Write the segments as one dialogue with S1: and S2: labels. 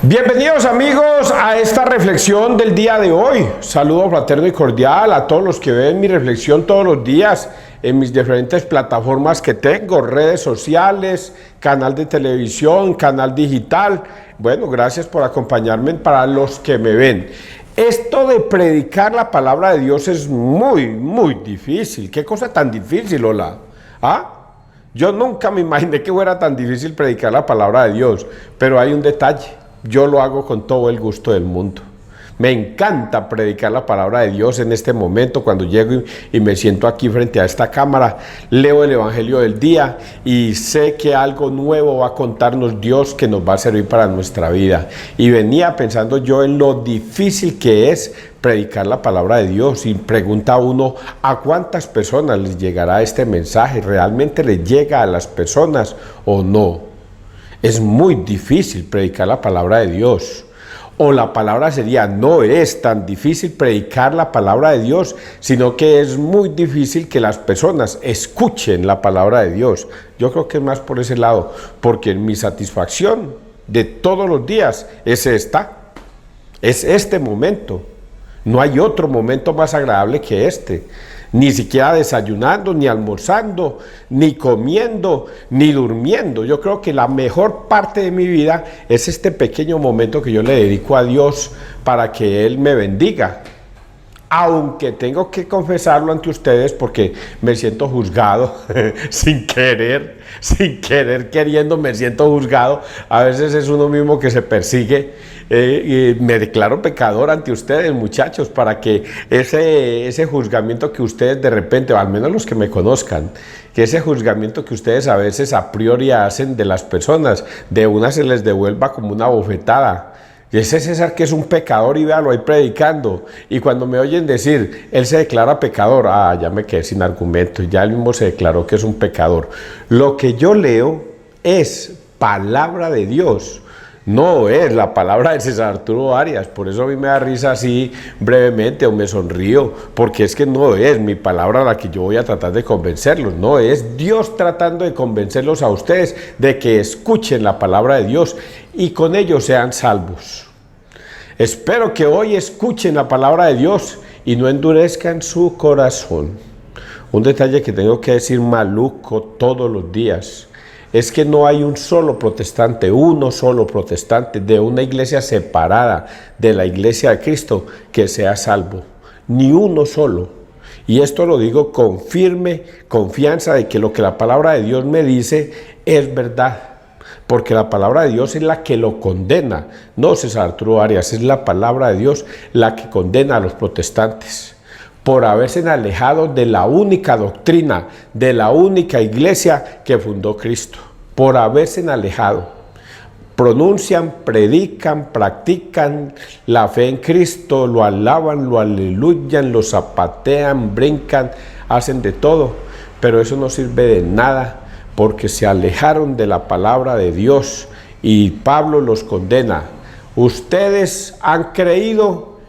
S1: Bienvenidos amigos a esta reflexión del día de hoy. Saludo fraterno y cordial a todos los que ven mi reflexión todos los días en mis diferentes plataformas que tengo, redes sociales, canal de televisión, canal digital. Bueno, gracias por acompañarme para los que me ven. Esto de predicar la palabra de Dios es muy difícil. ¿Qué cosa tan difícil, hola? Yo nunca me imaginé que fuera tan difícil predicar la palabra de Dios, pero hay un detalle. Yo lo hago con todo el gusto del mundo. Me encanta predicar la palabra de Dios en este momento, cuando llego y me siento aquí frente a esta cámara, leo el Evangelio del día y sé que algo nuevo va a contarnos Dios que nos va a servir para nuestra vida. Y venía pensando yo en lo difícil que es predicar la palabra de Dios y pregunta uno, ¿a cuántas personas les llegará este mensaje? ¿Realmente les llega a las personas o no? Es muy difícil predicar la palabra de Dios. O la palabra sería, no es tan difícil predicar la palabra de Dios, sino que es muy difícil que las personas escuchen la palabra de Dios. Yo creo que es más por ese lado, porque mi satisfacción de todos los días es este momento. No hay otro momento más agradable que este. Ni siquiera desayunando, ni almorzando, ni comiendo, ni durmiendo. Yo creo que la mejor parte de mi vida es este pequeño momento que yo le dedico a Dios para que Él me bendiga. Aunque tengo que confesarlo ante ustedes porque me siento juzgado, sin querer queriendo me siento juzgado. A veces es uno mismo que se persigue. Y me declaro pecador ante ustedes, muchachos, para que ese juzgamiento que ustedes de repente, o al menos los que me conozcan, que ese juzgamiento que ustedes a veces a priori hacen de las personas, de una se les devuelva como una bofetada. Y ese César que es un pecador y véalo ahí predicando. Y cuando me oyen decir, él se declara pecador, ya me quedé sin argumento, ya él mismo se declaró que es un pecador. Lo que yo leo es palabra de Dios. No es la palabra de César Arturo Arias, por eso a mí me da risa así brevemente o me sonrío, porque es que no es mi palabra la que yo voy a tratar de convencerlos, no, es Dios tratando de convencerlos a ustedes de que escuchen la palabra de Dios y con ello sean salvos. Espero que hoy escuchen la palabra de Dios y no endurezcan su corazón. Un detalle que tengo que decir maluco todos los días es que no hay uno solo protestante de una iglesia separada de la iglesia de Cristo que sea salvo, ni uno solo. Y esto lo digo con firme confianza de que lo que la palabra de Dios me dice es verdad, porque la palabra de Dios es la que lo condena, no César Arturo Arias, es la palabra de Dios la que condena a los protestantes por haberse alejado de la única doctrina, de la única iglesia que fundó Cristo, por haberse alejado. Pronuncian, predican, practican la fe en Cristo, lo alaban, lo aleluyan, lo zapatean, brincan, hacen de todo, pero eso no sirve de nada porque se alejaron de la palabra de Dios y Pablo los condena. Ustedes han creído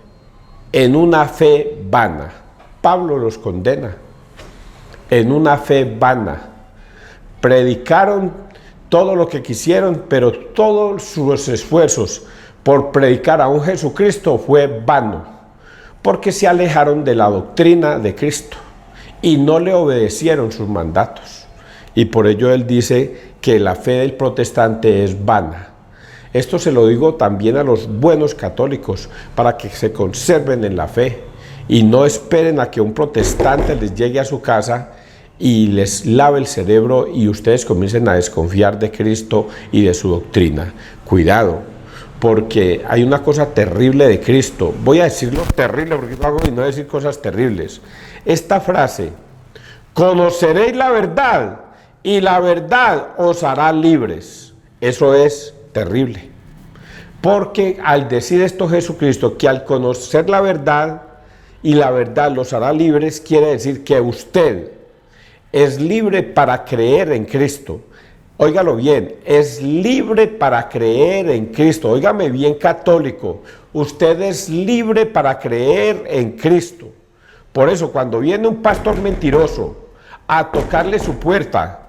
S1: en una fe vana. Pablo los condena en una fe vana. Predicaron todo lo que quisieron, pero todos sus esfuerzos por predicar a un Jesucristo fue vano, porque se alejaron de la doctrina de Cristo y no le obedecieron sus mandatos. Y por ello él dice que la fe del protestante es vana. Esto se lo digo también a los buenos católicos, para que se conserven en la fe y no esperen a que un protestante les llegue a su casa y les lave el cerebro y ustedes comiencen a desconfiar de Cristo y de su doctrina. Cuidado, porque hay una cosa terrible de Cristo. Voy a decirlo terrible porque no hago y no decir cosas terribles. Esta frase, conoceréis la verdad y la verdad os hará libres. Eso es terrible. Porque al decir esto Jesucristo, que al conocer la verdad y la verdad los hará libres, quiere decir que usted es libre para creer en Cristo. Óigalo bien, es libre para creer en Cristo. Óigame bien, católico, usted es libre para creer en Cristo. Por eso cuando viene un pastor mentiroso a tocarle su puerta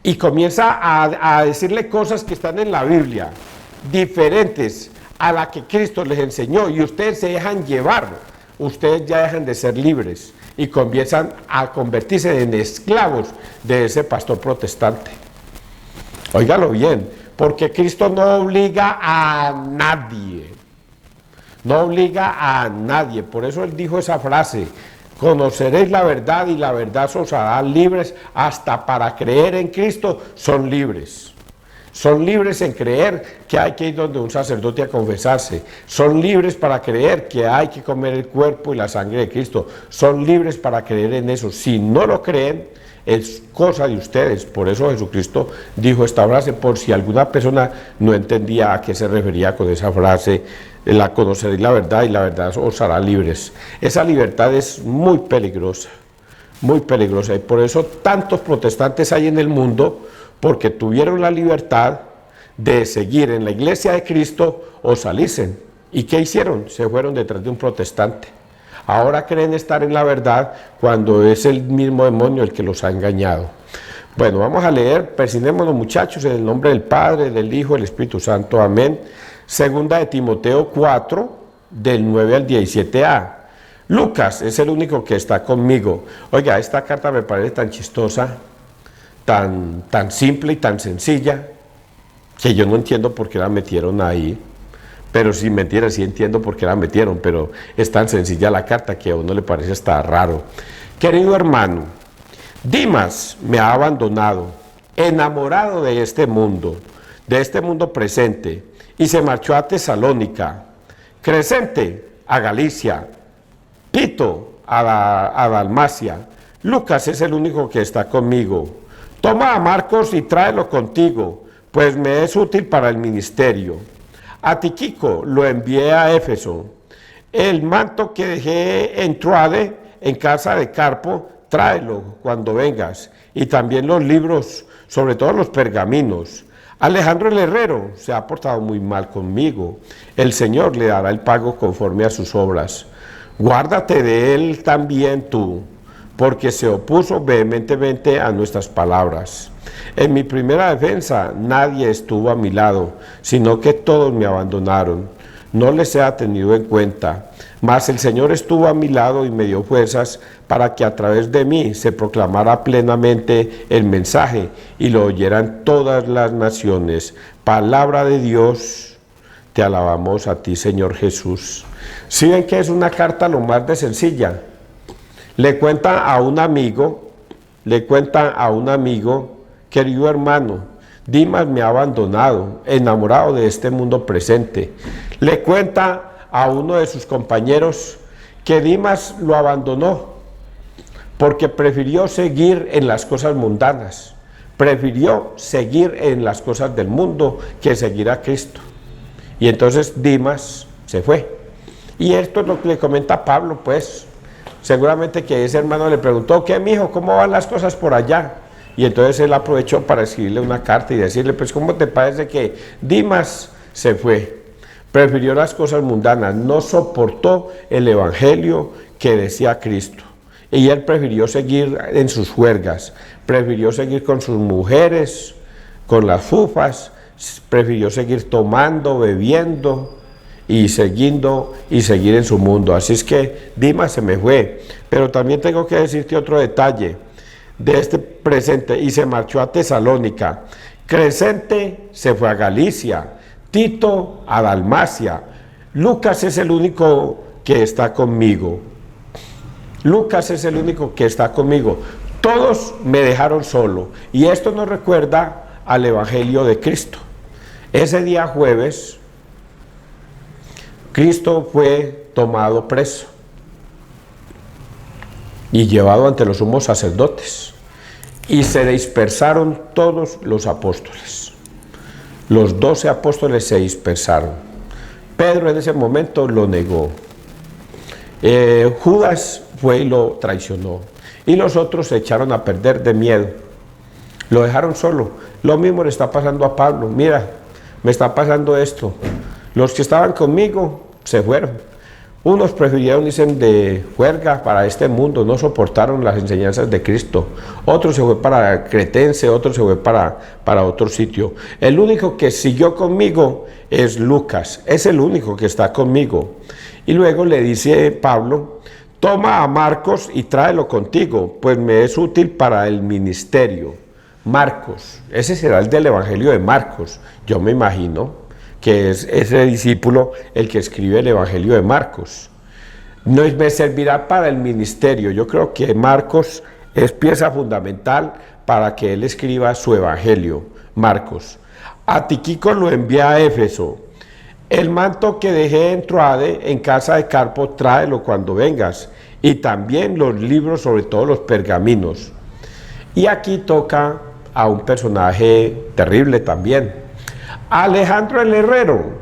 S1: y comienza a decirle cosas que están en la Biblia diferentes a la que Cristo les enseñó y ustedes se dejan llevar, ustedes ya dejan de ser libres y comienzan a convertirse en esclavos de ese pastor protestante. Óigalo bien, porque Cristo no obliga a nadie, no obliga a nadie, por eso Él dijo esa frase: conoceréis la verdad y la verdad os hará libres. Hasta para creer en Cristo son libres. Son libres en creer que hay que ir donde un sacerdote a confesarse. Son libres para creer que hay que comer el cuerpo y la sangre de Cristo. Son libres para creer en eso. Si no lo creen, es cosa de ustedes. Por eso Jesucristo dijo esta frase, por si alguna persona no entendía a qué se refería con esa frase: la conoceréis la verdad y la verdad os hará libres. Esa libertad es muy peligrosa, y por eso tantos protestantes hay en el mundo, porque tuvieron la libertad de seguir en la iglesia de Cristo o salirse. ¿Y qué hicieron? Se fueron detrás de un protestante. Ahora creen estar en la verdad cuando es el mismo demonio el que los ha engañado. Bueno, vamos a leer, persignémonos muchachos, en el nombre del Padre, del Hijo, del Espíritu Santo, amén. Segunda de Timoteo 4, del 9 al 17a. Lucas es el único que está conmigo. Oiga, esta carta me parece tan chistosa, tan simple y tan sencilla, que yo no entiendo por qué la metieron ahí. Pero si mentira, sí entiendo por qué la metieron, pero es tan sencilla la carta que a uno le parece hasta raro. Querido hermano, Dimas me ha abandonado, enamorado de este mundo presente, y se marchó a Tesalónica, Crescente a Galicia, Tito a Dalmacia. Lucas es el único que está conmigo. Toma a Marcos y tráelo contigo, pues me es útil para el ministerio. A Tíquico lo envié a Éfeso. El manto que dejé en Troade, en casa de Carpo, tráelo cuando vengas. Y también los libros, sobre todo los pergaminos. Alejandro el herrero se ha portado muy mal conmigo. El Señor le dará el pago conforme a sus obras. Guárdate de él también tú, porque se opuso vehementemente a nuestras palabras. En mi primera defensa nadie estuvo a mi lado, sino que todos me abandonaron. No les he tenido en cuenta, mas el Señor estuvo a mi lado y me dio fuerzas para que a través de mí se proclamara plenamente el mensaje y lo oyeran todas las naciones. Palabra de Dios, te alabamos a ti, Señor Jesús. ¿Sí ven que es una carta lo más de sencilla? Le cuenta a un amigo, querido hermano, Dimas me ha abandonado, enamorado de este mundo presente. Le cuenta a uno de sus compañeros que Dimas lo abandonó porque prefirió seguir en las cosas mundanas, prefirió seguir en las cosas del mundo que seguir a Cristo. Y entonces Dimas se fue. Y esto es lo que le comenta Pablo, pues. Seguramente que ese hermano le preguntó: ¿qué, mijo? ¿Cómo van las cosas por allá? Y entonces él aprovechó para escribirle una carta y decirle: pues, ¿cómo te parece que Dimas se fue? Prefirió las cosas mundanas, no soportó el evangelio que decía Cristo. Y él prefirió seguir en sus juergas, prefirió seguir con sus mujeres, con las fufas, prefirió seguir tomando, bebiendo y seguir en su mundo. Así es que Dimas se me fue. Pero también tengo que decirte otro detalle de este presente: y se marchó a Tesalónica. Crescente se fue a Galicia, Tito a Dalmacia. Lucas es el único que está conmigo. Lucas es el único que está conmigo. Todos me dejaron solo. Y esto nos recuerda al Evangelio de Cristo. Ese día jueves, Cristo fue tomado preso y llevado ante los sumos sacerdotes, y se dispersaron todos los apóstoles. Los 12 apóstoles se dispersaron. Pedro en ese momento lo negó. Judas fue y lo traicionó. Y los otros se echaron a perder de miedo. Lo dejaron solo. Lo mismo le está pasando a Pablo. Mira, me está pasando esto. Los que estaban conmigo se fueron. Unos prefirieron irse de juerga para este mundo, no soportaron las enseñanzas de Cristo. Otro se fue para Cretense, otro se fue para otro sitio. El único que siguió conmigo es Lucas, es el único que está conmigo. Y luego le dice Pablo, toma a Marcos y tráelo contigo, pues me es útil para el ministerio. Marcos, ese será el del Evangelio de Marcos, yo me imagino que es ese discípulo el que escribe el Evangelio de Marcos. No me servirá para el ministerio. Yo creo que Marcos es pieza fundamental para que él escriba su Evangelio. Marcos. A Tíquico lo envía a Éfeso. El manto que dejé en Troade, en casa de Carpo, tráelo cuando vengas. Y también los libros, sobre todo los pergaminos. Y aquí toca a un personaje terrible también. Alejandro el Herrero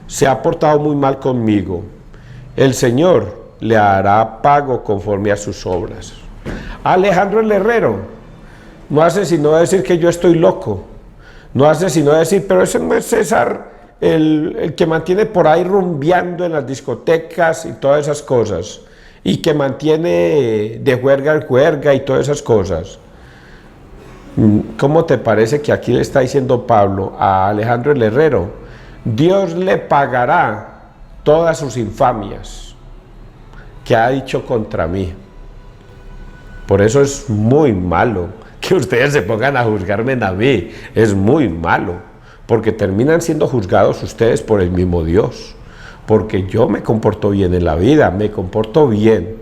S1: se ha portado muy mal conmigo. El Señor le hará pago conforme a sus obras. Alejandro el Herrero no hace sino decir que yo estoy loco. No hace sino decir, pero ese no es César, el que mantiene por ahí rumbeando en las discotecas y todas esas cosas. Y que mantiene de juerga en juerga y todas esas cosas. ¿Cómo te parece que aquí le está diciendo Pablo a Alejandro el Herrero? Dios le pagará todas sus infamias que ha dicho contra mí. Por eso es muy malo que ustedes se pongan a juzgarme a mí. Es muy malo, porque terminan siendo juzgados ustedes por el mismo Dios. Porque yo me comporto bien en la vida, me comporto bien.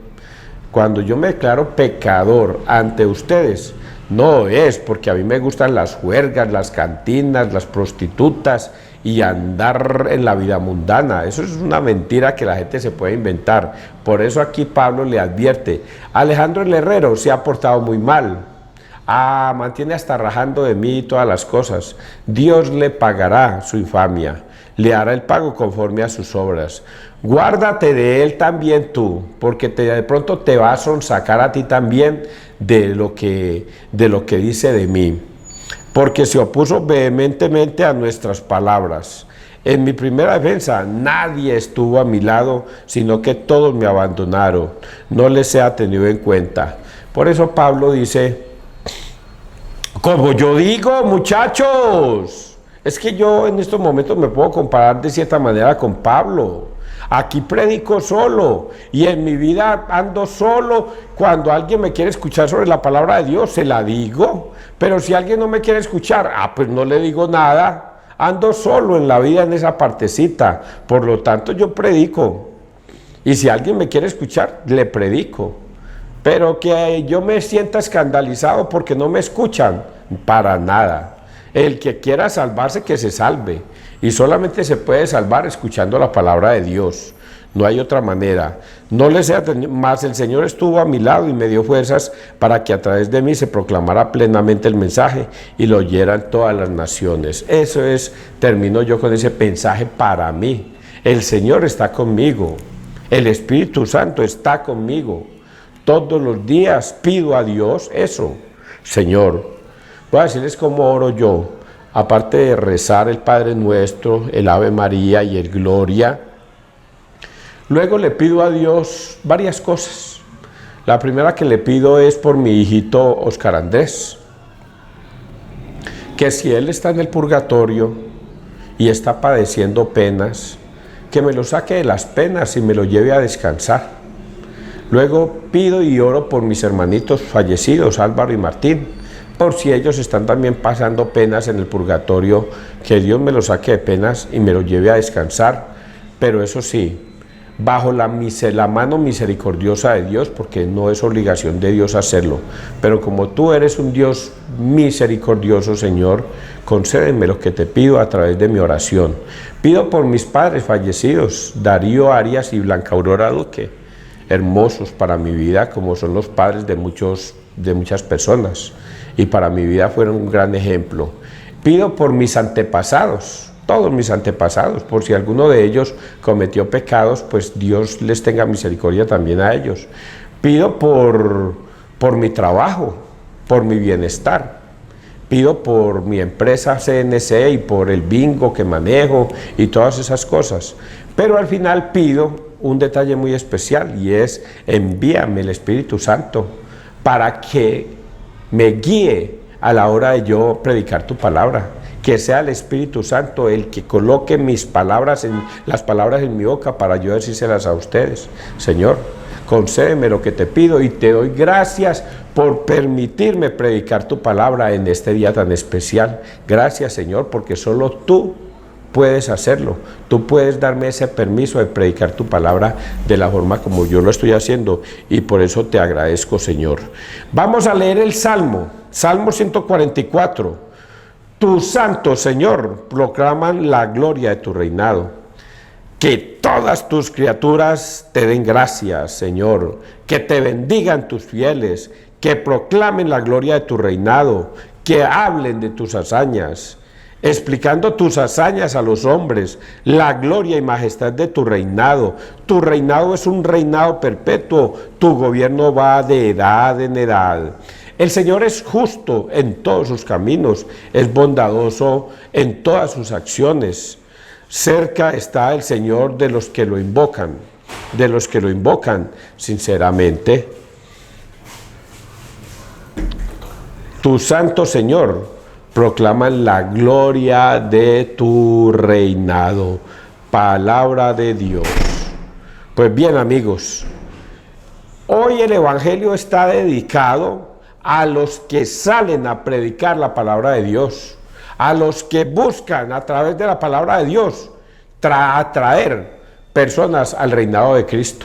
S1: Cuando yo me declaro pecador ante ustedes, no es porque a mí me gustan las juergas, las cantinas, las prostitutas y andar en la vida mundana. Eso es una mentira que la gente se puede inventar. Por eso aquí Pablo le advierte, Alejandro el Herrero se ha portado muy mal. Mantiene hasta rajando de mí todas las cosas. Dios le pagará su infamia, le hará el pago conforme a sus obras. Guárdate de él también tú, porque de pronto te va a sonsacar a ti también de lo que dice de mí, porque se opuso vehementemente a nuestras palabras. En mi primera defensa nadie estuvo a mi lado, sino que todos me abandonaron, no les he tenido en cuenta. Por eso Pablo dice, como yo digo, muchachos, es que yo en estos momentos me puedo comparar de cierta manera con Pablo. Aquí predico solo y en mi vida ando solo. Cuando alguien me quiere escuchar sobre la palabra de Dios, se la digo. Pero si alguien no me quiere escuchar, pues no le digo nada. Ando solo en la vida en esa partecita. Por lo tanto, yo predico. Y si alguien me quiere escuchar, le predico. Pero que yo me sienta escandalizado porque no me escuchan, para nada. El que quiera salvarse, que se salve. Y solamente se puede salvar escuchando la palabra de Dios. No hay otra manera. No les sea más, el Señor estuvo a mi lado y me dio fuerzas para que a través de mí se proclamara plenamente el mensaje y lo oyeran todas las naciones. Eso es, termino yo con ese mensaje para mí. El Señor está conmigo. El Espíritu Santo está conmigo. Todos los días pido a Dios eso. Señor, voy a decirles cómo oro yo. Aparte de rezar el Padre Nuestro, el Ave María y el Gloria, luego le pido a Dios varias cosas. La primera que le pido es por mi hijito Oscar Andrés, que si él está en el purgatorio y está padeciendo penas, que me lo saque de las penas y me lo lleve a descansar. Luego pido y oro por mis hermanitos fallecidos, Álvaro y Martín, por si ellos están también pasando penas en el purgatorio, que Dios me los saque de penas y me los lleve a descansar, pero eso sí, bajo la mano misericordiosa de Dios, porque no es obligación de Dios hacerlo, pero como tú eres un Dios misericordioso, Señor, concédeme lo que te pido a través de mi oración. Pido por mis padres fallecidos, Darío Arias y Blanca Aurora Duque, hermosos para mi vida, como son los padres de muchas personas, y para mi vida fueron un gran ejemplo. Pido por mis antepasados, todos mis antepasados, por si alguno de ellos cometió pecados, pues Dios les tenga misericordia también a ellos. Pido por mi trabajo, por mi bienestar. Pido por mi empresa CNC y por el bingo que manejo y todas esas cosas. Pero al final pido un detalle muy especial y es: envíame el Espíritu Santo para que me guíe a la hora de yo predicar tu palabra. Que sea el Espíritu Santo el que coloque las palabras en mi boca para yo decírselas a ustedes. Señor, concédeme lo que te pido y te doy gracias por permitirme predicar tu palabra en este día tan especial. Gracias, Señor, porque solo tú puedes hacerlo. Tú puedes darme ese permiso de predicar tu palabra de la forma como yo lo estoy haciendo, y por eso te agradezco, Señor. Vamos a leer el Salmo 144. Tus santos, Señor, proclaman la gloria de tu reinado. Que todas tus criaturas te den gracias, Señor. Que te bendigan tus fieles. Que proclamen la gloria de tu reinado. Que hablen de tus hazañas, explicando tus hazañas a los hombres, la gloria y majestad de tu reinado. Tu reinado es un reinado perpetuo. Tu gobierno va de edad en edad. El Señor es justo en todos sus caminos, es bondadoso en todas sus acciones. Cerca está el Señor de los que lo invocan sinceramente. Tu santo Señor proclaman la gloria de tu reinado. Palabra de Dios. Pues bien, amigos, hoy el Evangelio está dedicado a los que salen a predicar la palabra de Dios, a los que buscan a través de la palabra de Dios atraer personas al reinado de Cristo.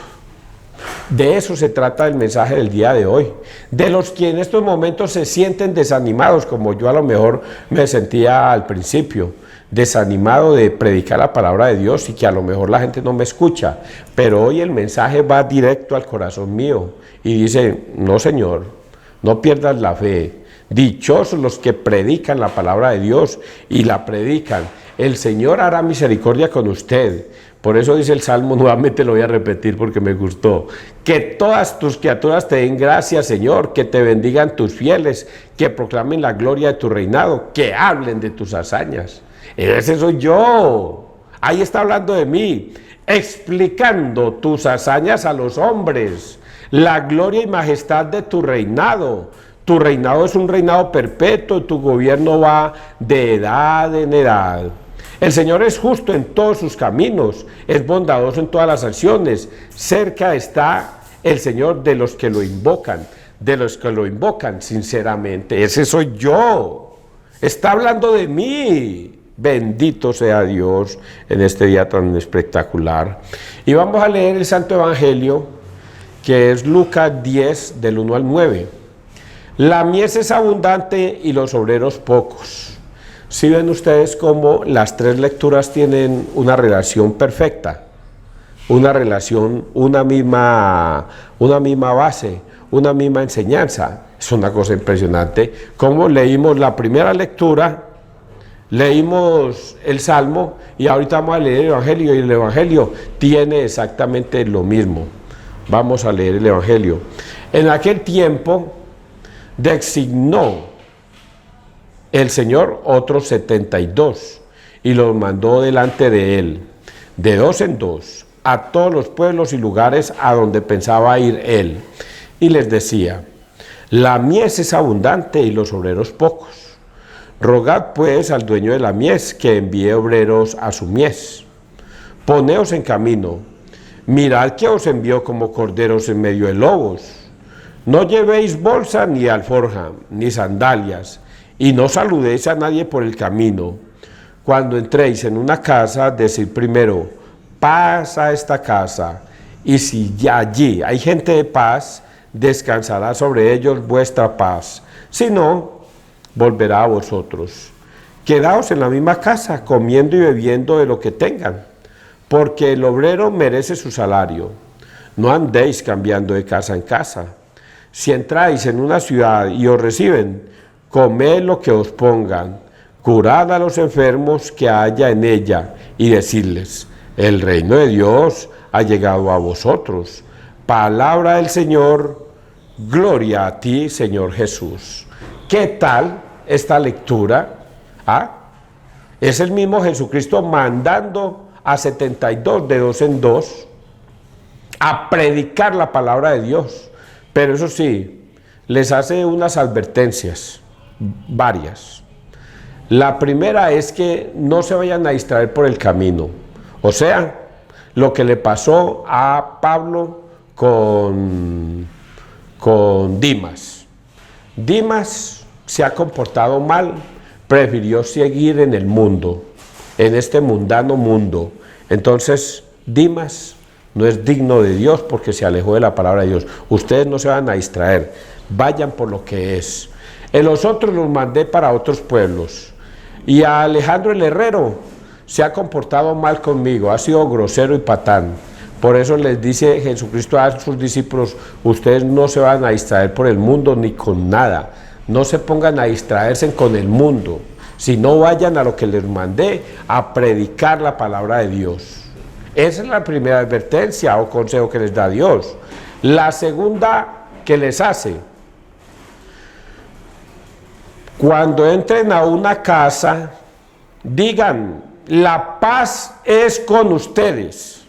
S1: De eso se trata el mensaje del día de hoy. De los que en estos momentos se sienten desanimados, como yo a lo mejor me sentía al principio, desanimado de predicar la palabra de Dios y que a lo mejor la gente no me escucha. Pero hoy el mensaje va directo al corazón mío y dice: no, Señor, no pierdas la fe. Dichosos los que predican la palabra de Dios y la predican. El Señor hará misericordia con usted. Por eso dice el Salmo, nuevamente lo voy a repetir porque me gustó: que todas tus criaturas te den gracias, Señor, que te bendigan tus fieles, que proclamen la gloria de tu reinado, que hablen de tus hazañas. Ese soy yo. Ahí está hablando de mí, explicando tus hazañas a los hombres, la gloria y majestad de tu reinado. Tu reinado es un reinado perpetuo, tu gobierno va de edad en edad. El Señor es justo en todos sus caminos, es bondadoso en todas las acciones. Cerca está el Señor de los que lo invocan sinceramente. Ese soy yo. Está hablando de mí. Bendito sea Dios en este día tan espectacular. Y vamos a leer el Santo Evangelio, que es Lucas 10, del 1 al 9. La mies es abundante y los obreros pocos. Si ven ustedes cómo las tres lecturas tienen una relación perfecta, una relación, una misma base, una misma enseñanza. Es una cosa impresionante. Como leímos la primera lectura, leímos el Salmo y ahorita vamos a leer el Evangelio, y el Evangelio tiene exactamente lo mismo. Vamos a leer el Evangelio. En aquel tiempo designó el Señor otros 72 y los mandó delante de él, de dos en dos, a todos los pueblos y lugares a donde pensaba ir él. Y les decía: la mies es abundante y los obreros pocos. Rogad pues al dueño de la mies que envíe obreros a su mies. Poneos en camino, mirad que os envío como corderos en medio de lobos. No llevéis bolsa ni alforja, ni sandalias, y no saludéis a nadie por el camino. Cuando entréis en una casa, decid primero: paz a esta casa. Y si allí hay gente de paz, descansará sobre ellos vuestra paz. Si no, volverá a vosotros. Quedaos en la misma casa, comiendo y bebiendo de lo que tengan, porque el obrero merece su salario. No andéis cambiando de casa en casa. Si entráis en una ciudad y os reciben, comed lo que os pongan, curad a los enfermos que haya en ella, y decidles: el reino de Dios ha llegado a vosotros. Palabra del Señor, gloria a ti, Señor Jesús. ¿Qué tal esta lectura? Es el mismo Jesucristo mandando a 72 de dos en dos a predicar la palabra de Dios. Pero eso sí, les hace unas advertencias, varias. La primera es que no se vayan a distraer por el camino. O sea, lo que le pasó a Pablo con Dimas. Dimas se ha comportado mal, prefirió seguir en el mundo, en este mundano mundo. Entonces, Dimas no es digno de Dios porque se alejó de la palabra de Dios. Ustedes no se van a distraer, vayan por lo que es. En los otros los mandé para otros pueblos. Y a Alejandro el Herrero se ha comportado mal conmigo, ha sido grosero y patán. Por eso les dice Jesucristo a sus discípulos, ustedes no se van a distraer por el mundo ni con nada. No se pongan a distraerse con el mundo, sino vayan a lo que les mandé, a predicar la palabra de Dios. Esa es la primera advertencia o consejo que les da Dios. La segunda que les hace: cuando entren a una casa, digan, la paz es con ustedes.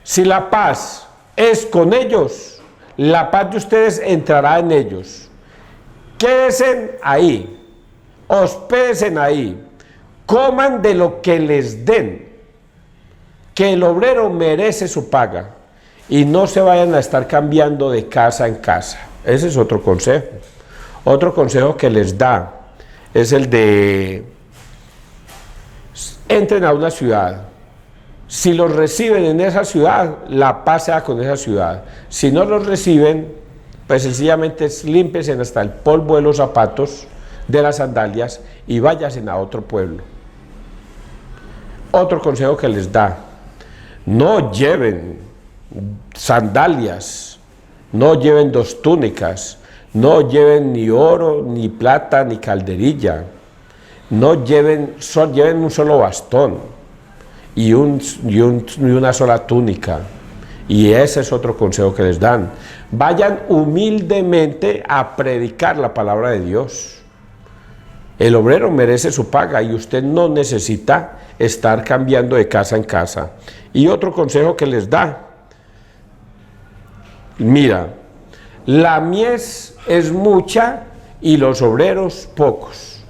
S1: Si la paz es con ellos, la paz de ustedes entrará en ellos. Quédense ahí, hospédense ahí, coman de lo que les den, que el obrero merece su paga, y no se vayan a estar cambiando de casa en casa. Ese es otro consejo. Otro consejo que les da es el de: entren a una ciudad. Si los reciben en esa ciudad, la paz sea con esa ciudad. Si no los reciben, pues sencillamente límpiense hasta el polvo de los zapatos, de las sandalias, y váyanse a otro pueblo. Otro consejo que les da: no lleven sandalias, no lleven 2 túnicas, no lleven ni oro, ni plata, ni calderilla, no lleven, lleven un solo bastón y una sola túnica. Y ese es otro consejo que les dan. Vayan humildemente a predicar la palabra de Dios. El obrero merece su paga y usted no necesita estar cambiando de casa en casa. Y otro consejo que les da: mira, la mies es mucha y los obreros pocos,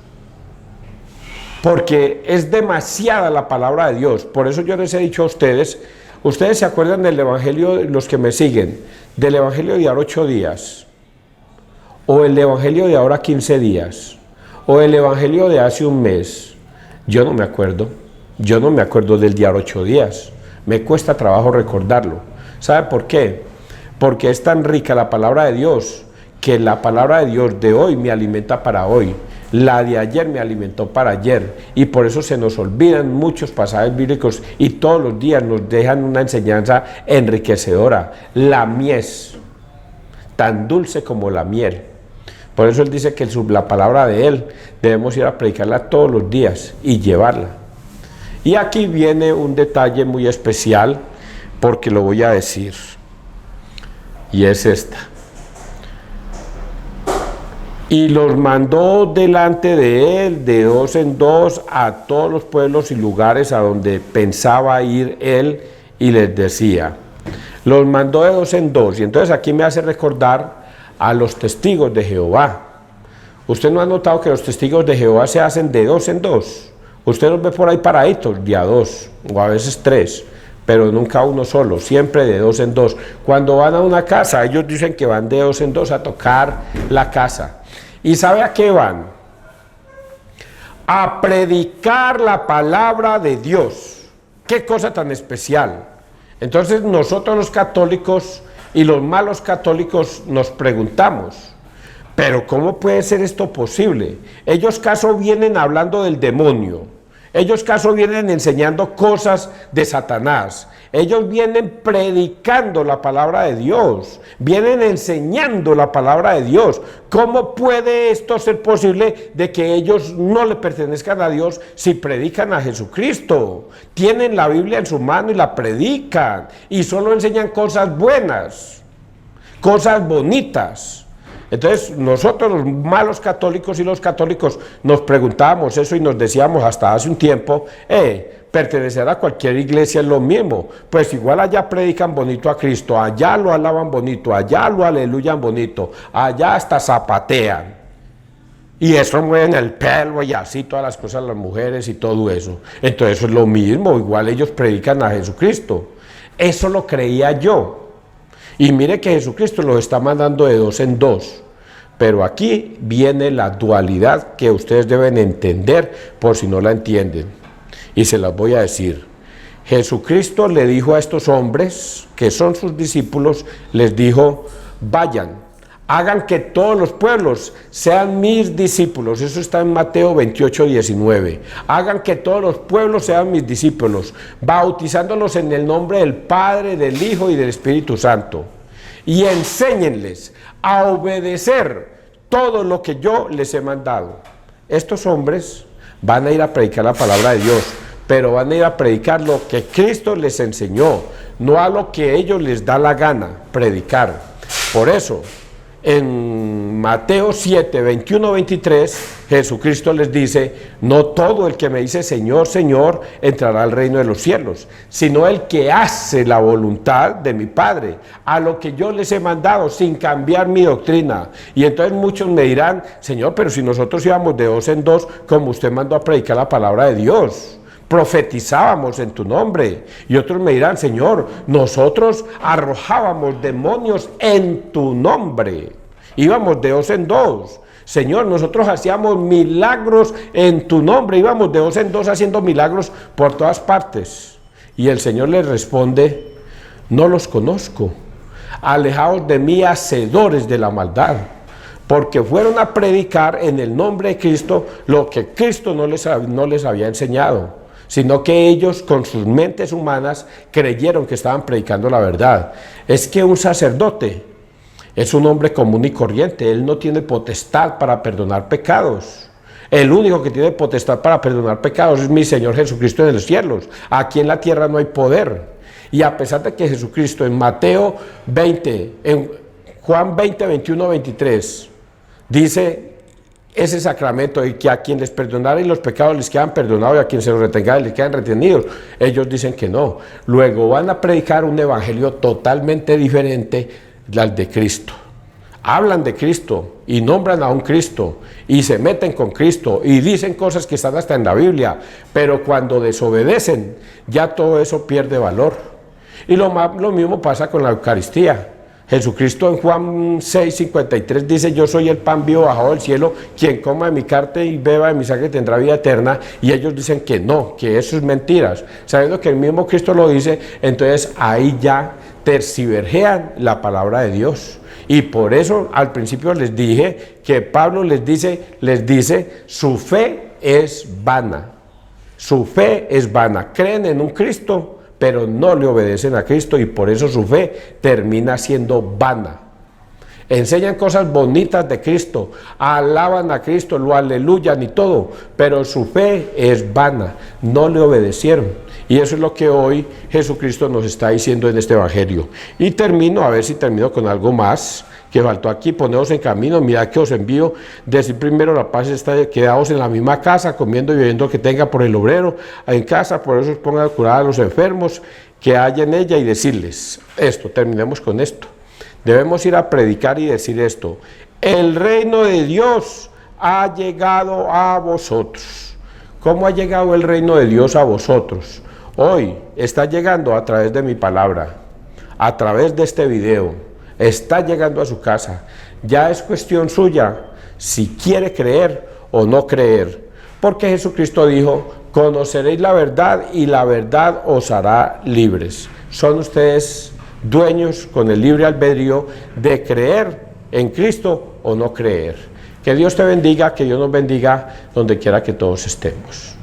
S1: porque es demasiada la palabra de Dios. Por eso yo les he dicho a ustedes se acuerdan del evangelio, los que me siguen, del evangelio de ahora 8 días, o el evangelio de ahora 15 días, o el evangelio de hace un mes. Yo no me acuerdo del día 8 días, me cuesta trabajo recordarlo. ¿Sabe por qué? Porque es tan rica la palabra de Dios, que la palabra de Dios de hoy me alimenta para hoy, la de ayer me alimentó para ayer, y por eso se nos olvidan muchos pasajes bíblicos y todos los días nos dejan una enseñanza enriquecedora. La mies, tan dulce como la miel. Por eso él dice que la palabra de él debemos ir a predicarla todos los días y llevarla. Y aquí viene un detalle muy especial, porque lo voy a decir, y es esta: y los mandó delante de él de 2 en 2 a todos los pueblos y lugares a donde pensaba ir él, y les decía, los mandó de 2 en 2. Y entonces aquí me hace recordar a los testigos de Jehová. ¿Usted no ha notado que los testigos de Jehová se hacen de 2 en 2? Usted los ve por ahí paraditos, de a 2 o a veces 3, pero nunca uno solo, siempre de 2 en 2. Cuando van a una casa, ellos dicen que van de 2 en 2 a tocar la casa. ¿Y sabe a qué van? A predicar la palabra de Dios. ¡Qué cosa tan especial! Entonces nosotros los católicos y los malos católicos nos preguntamos, ¿pero cómo puede ser esto posible? Ellos caso vienen hablando del demonio, ellos caso vienen enseñando cosas de Satanás, ellos vienen predicando la palabra de Dios, vienen enseñando la palabra de Dios. ¿Cómo puede esto ser posible de que ellos no le pertenezcan a Dios si predican a Jesucristo? Tienen la Biblia en su mano y la predican, y solo enseñan cosas buenas, cosas bonitas. Entonces nosotros los malos católicos y los católicos nos preguntábamos eso y nos decíamos hasta hace un tiempo, pertenecer a cualquier iglesia es lo mismo, pues igual allá predican bonito a Cristo, allá lo alaban bonito, allá lo aleluyan bonito, allá hasta zapatean. Y eso mueven el pelo y así todas las cosas, las mujeres y todo eso. Entonces eso es lo mismo, igual ellos predican a Jesucristo. Eso lo creía yo. Y mire que Jesucristo los está mandando de dos en dos. Pero aquí viene la dualidad que ustedes deben entender por si no la entienden. Y se las voy a decir. Jesucristo le dijo a estos hombres, que son sus discípulos, les dijo, vayan. Hagan que todos los pueblos sean mis discípulos. Eso está en Mateo 28, 19. Hagan que todos los pueblos sean mis discípulos, bautizándolos en el nombre del Padre, del Hijo y del Espíritu Santo. Y enséñenles a obedecer todo lo que yo les he mandado. Estos hombres van a ir a predicar la palabra de Dios, pero van a ir a predicar lo que Cristo les enseñó, no a lo que ellos les da la gana predicar. Por eso, en Mateo 7, 21, 23, Jesucristo les dice, no todo el que me dice Señor, Señor, entrará al reino de los cielos, sino el que hace la voluntad de mi Padre, a lo que yo les he mandado, sin cambiar mi doctrina. Y entonces muchos me dirán, Señor, pero si nosotros íbamos de dos en dos, como usted mandó a predicar la palabra de Dios, profetizábamos en tu nombre. Y otros me dirán, Señor, nosotros arrojábamos demonios en tu nombre, íbamos de dos en dos. Señor, nosotros hacíamos milagros en tu nombre, íbamos de dos en dos haciendo milagros por todas partes. Y el Señor les responde, no los conozco, alejaos de mí, hacedores de la maldad, porque fueron a predicar en el nombre de Cristo lo que Cristo no les había enseñado, sino que ellos con sus mentes humanas creyeron que estaban predicando la verdad. Es que un sacerdote es un hombre común y corriente, él no tiene potestad para perdonar pecados. El único que tiene potestad para perdonar pecados es mi Señor Jesucristo en los cielos. Aquí en la tierra no hay poder. Y a pesar de que Jesucristo en Mateo 20, en Juan 20, 21, 23, dice ese sacramento y que a quien les perdonaren los pecados les quedan perdonados y a quien se los retengan les quedan retenidos. Ellos dicen que no. Luego van a predicar un evangelio totalmente diferente al de Cristo. Hablan de Cristo y nombran a un Cristo y se meten con Cristo y dicen cosas que están hasta en la Biblia, pero cuando desobedecen ya todo eso pierde valor. Y lo mismo pasa con la Eucaristía. Jesucristo en Juan 6, 53 dice, yo soy el pan vivo bajado del cielo, quien coma de mi carne y beba de mi sangre tendrá vida eterna, y ellos dicen que no, que eso es mentiras, sabiendo que el mismo Cristo lo dice. Entonces ahí ya tergiversean la palabra de Dios. Y por eso al principio les dije que Pablo les dice, su fe es vana, su fe es vana, creen en un Cristo, pero no le obedecen a Cristo y por eso su fe termina siendo vana. Enseñan cosas bonitas de Cristo, alaban a Cristo, lo aleluyan y todo, pero su fe es vana, no le obedecieron. Y eso es lo que hoy Jesucristo nos está diciendo en este evangelio. Y termino, a ver si termino con algo más que faltó aquí. Poneos en camino, mirad que os envío, decir primero la paz está, quedaos en la misma casa, comiendo y bebiendo que tenga por el obrero en casa, por eso os pongan a curar a los enfermos que haya en ella y decirles esto. Terminemos con esto. Debemos ir a predicar y decir esto: el reino de Dios ha llegado a vosotros. ¿Cómo ha llegado el reino de Dios a vosotros? Hoy está llegando a través de mi palabra, a través de este video, está llegando a su casa. Ya es cuestión suya si quiere creer o no creer, porque Jesucristo dijo, conoceréis la verdad y la verdad os hará libres. Son ustedes dueños con el libre albedrío de creer en Cristo o no creer. Que Dios te bendiga, que Dios nos bendiga donde quiera que todos estemos.